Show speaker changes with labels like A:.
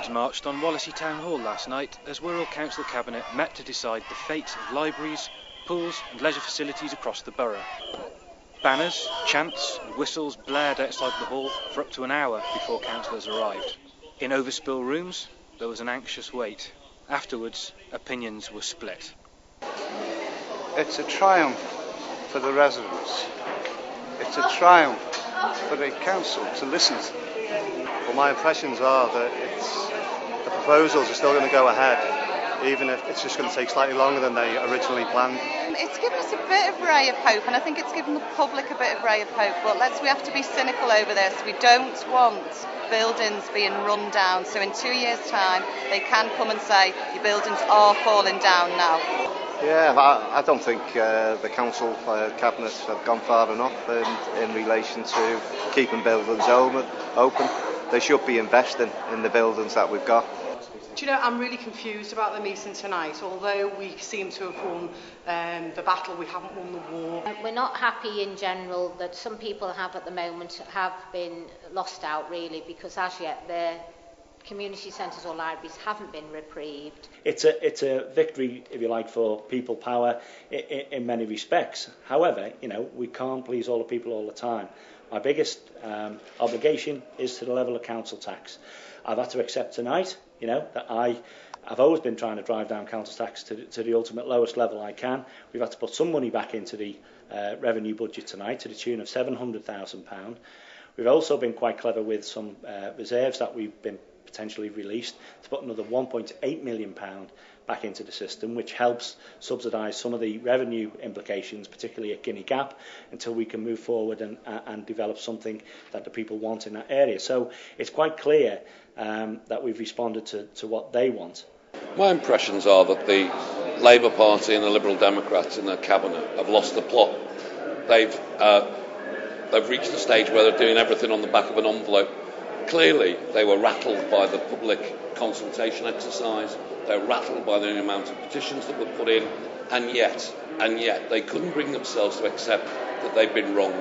A: Councillors marched on Wallasey Town Hall last night as Wirral Council Cabinet met to decide the fate of libraries, pools and leisure facilities across the borough. Banners, chants and whistles blared outside the hall for up to an hour before councillors arrived. In overspill rooms, there was an anxious wait. Afterwards, opinions were split.
B: It's a triumph for the residents. It's a triumph for the council to listen to.
C: Well, my impressions are that the proposals are still going to go ahead, even if it's just going to take slightly longer than they originally planned.
D: It's given us a bit of ray of hope, and I think it's given the public a bit of ray of hope, but we have to be cynical over this. We don't want buildings being run down, so in 2 years' time they can come and say your buildings are falling down now.
C: Yeah, I don't think the council cabinet have gone far enough in relation to keeping buildings open. They should be investing in the buildings that we've got.
E: Do you know, I'm really confused about the meeting tonight. Although we seem to have won the battle, we haven't won the war.
F: We're not happy in general that some people have at the moment have been lost out really, because as yet their community centres or libraries haven't been reprieved.
G: It's a victory, if you like, for people power in many respects. However, we can't please all the people all the time. My biggest obligation is to the level of council tax. I've had to accept tonight, that I've always been trying to drive down council tax to the ultimate lowest level I can. We've had to put some money back into the revenue budget tonight to the tune of £700,000. We've also been quite clever with some reserves that we've been potentially released to put another £1.8 million back into the system, which helps subsidise some of the revenue implications, particularly at Guinea Gap, until we can move forward and develop something that the people want in that area. So it's quite clear that we've responded to what they want.
H: My impressions are that the Labour Party and the Liberal Democrats in their cabinet have lost the plot. They've reached the stage where they're doing everything on the back of an envelope. Clearly, they were rattled by the public consultation exercise. They were rattled by the amount of petitions that were put in, and yet, they couldn't bring themselves to accept that they've been wrong.